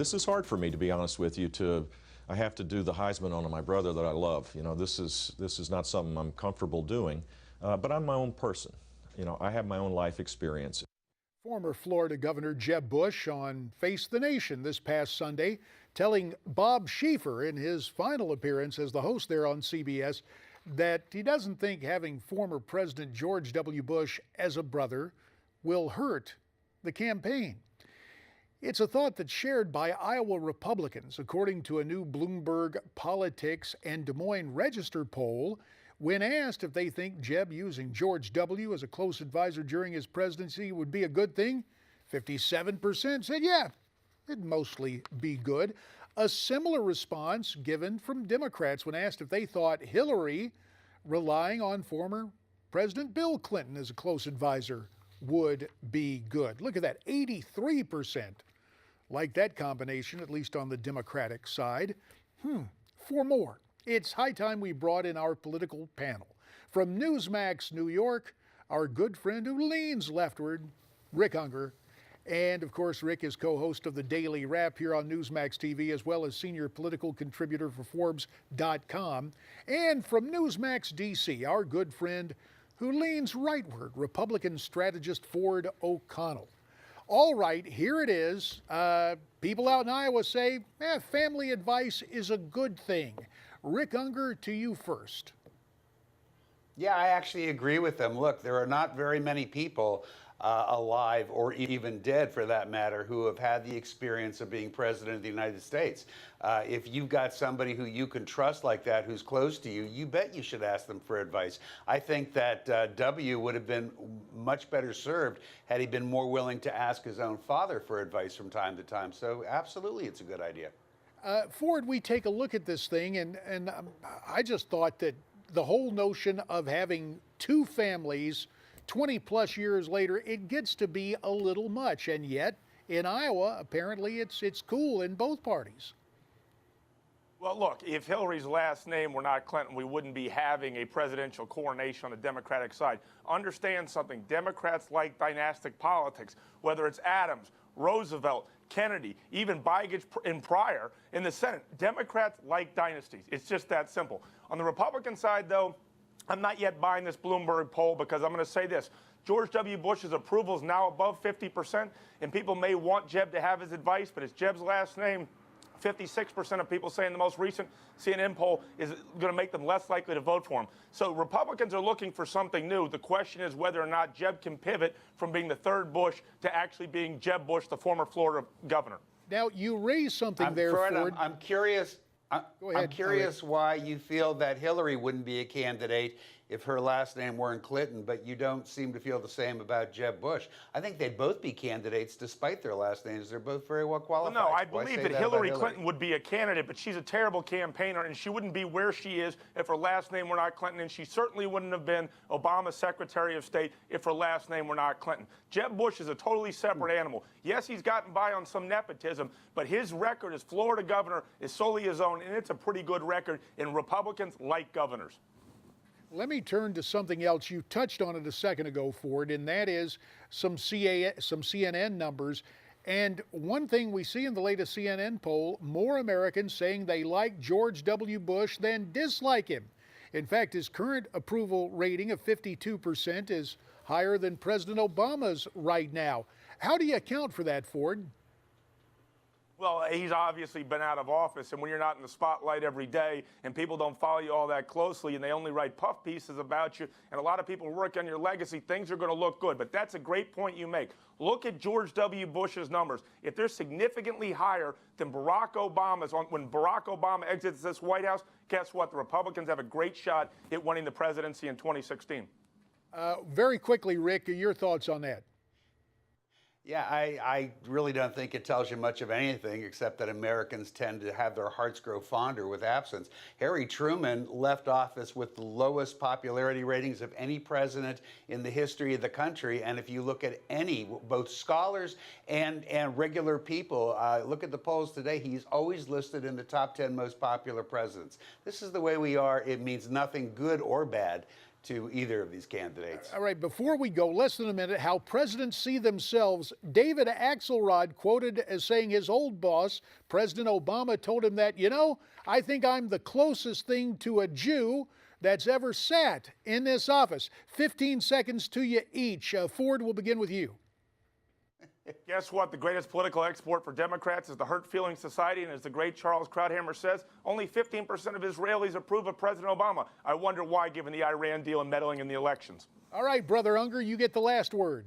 This is hard for me, to be honest with you. I have to do the Heisman on my brother that I love. You know, this is not something I'm comfortable doing, but I'm my own person. You know, I have my own life experience. Former Florida Governor Jeb Bush on Face the Nation this past Sunday, telling Bob Schieffer in his final appearance as the host there on CBS that he doesn't think having former President George W. Bush as a brother will hurt the campaign. It's a thought that's shared by Iowa Republicans, according to a new Bloomberg Politics and Des Moines Register poll. When asked if they think Jeb using George W. as a close advisor during his presidency would be a good thing, 57% said yeah, it'd mostly be good. A similar response given from Democrats when asked if they thought Hillary relying on former President Bill Clinton as a close advisor would be good. Look at that, 83% like that combination, at least on the Democratic side. For more, it's high time we brought in our political panel. From Newsmax, New York, our good friend who leans leftward, Rick Ungar. And of course, Rick is co-host of the Daily Wrap here on Newsmax TV, as well as senior political contributor for Forbes.com. And from Newsmax DC, our good friend who leans rightward, Republican strategist Ford O'Connell. All right, here it is. People out in Iowa say, family advice is a good thing. Rick Ungar, to you first. Yeah, I actually agree with them. Look, there are not very many people alive or even dead, for that matter, who have had the experience of being president of the United States. If you've got somebody who you can trust like that, who's close to you, you bet you should ask them for advice. I think that W would have been much better served had he been more willing to ask his own father for advice from time to time. So absolutely, it's a good idea. Ford, we take a look at this thing, and I just thought that the whole notion of having two families 20 plus years later, it gets to be a little much. And yet, in Iowa, apparently it's cool in both parties. Well, look, if Hillary's last name were not Clinton, we wouldn't be having a presidential coronation on the Democratic side. Understand something. Democrats like dynastic politics, whether it's Adams, Roosevelt, Kennedy, even Biden and Pryor in the Senate. Democrats like dynasties. It's just that simple. On the Republican side, though, I'm not yet buying this Bloomberg poll because I'm going to say this. George W. Bush's approval is now above 50%, and people may want Jeb to have his advice, but it's Jeb's last name. 56% of people saying the most recent CNN poll is going to make them less likely to vote for him. So Republicans are looking for something new. The question is whether or not Jeb can pivot from being the third Bush to actually being Jeb Bush, the former Florida governor. Now, you raised something there, Ford. I'm curious. I'm curious why you feel that Hillary wouldn't be a candidate if her last name weren't Clinton, but you don't seem to feel the same about Jeb Bush. I think they'd both be candidates despite their last names. They're both very well qualified. Well, no, I believe that Hillary Clinton would be a candidate, but she's a terrible campaigner, and she wouldn't be where she is if her last name were not Clinton, and she certainly wouldn't have been Obama's Secretary of State if her last name were not Clinton. Jeb Bush is a totally separate animal. Yes, he's gotten by on some nepotism, but his record as Florida governor is solely his own, and it's a pretty good record, and Republicans like governors. Let me turn to something else. You touched on it a second ago, Ford, and that is some CNN numbers. And one thing we see in the latest CNN poll, more Americans saying they like George W. Bush than dislike him. In fact, his current approval rating of 52% is higher than President Obama's right now. How do you account for that, Ford? Well, he's obviously been out of office, and when you're not in the spotlight every day and people don't follow you all that closely and they only write puff pieces about you and a lot of people work on your legacy, things are going to look good. But that's a great point you make. Look at George W. Bush's numbers. If they're significantly higher than Barack Obama's, when Barack Obama exits this White House, guess what? The Republicans have a great shot at winning the presidency in 2016. Very quickly, Rick, your thoughts on that? Yeah, I really don't think it tells you much of anything except that Americans tend to have their hearts grow fonder with absence. Harry Truman left office with the lowest popularity ratings of any president in the history of the country. And if you look at both scholars and regular people, look at the polls today, he's always listed in the top 10 most popular presidents. This is the way we are. It means nothing good or bad to either of these candidates. All right, before we go, less than a minute, how presidents see themselves. David Axelrod quoted as saying his old boss, President Obama, told him that, I think I'm the closest thing to a Jew that's ever sat in this office. 15 seconds to you each. Ford, we'll begin with you. Guess what? The greatest political export for Democrats is the hurt feeling society, and as the great Charles Krauthammer says, only 15% of Israelis approve of President Obama. I wonder why, given the Iran deal and meddling in the elections. All right, Brother Ungar, you get the last word.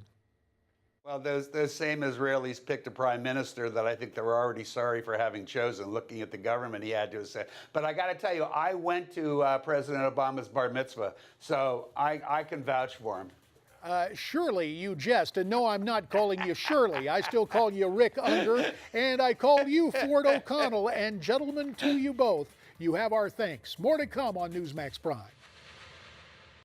Well, those same Israelis picked a prime minister that I think they were already sorry for having chosen, looking at the government he had to have said. But I got to tell you, I went to President Obama's bar mitzvah, so I can vouch for him. Shirley, you jest, and no, I'm not calling you Shirley. I still call you Rick Ungar, and I call you Ford O'Connell. And gentlemen, to you both, you have our thanks. More to come on Newsmax Prime.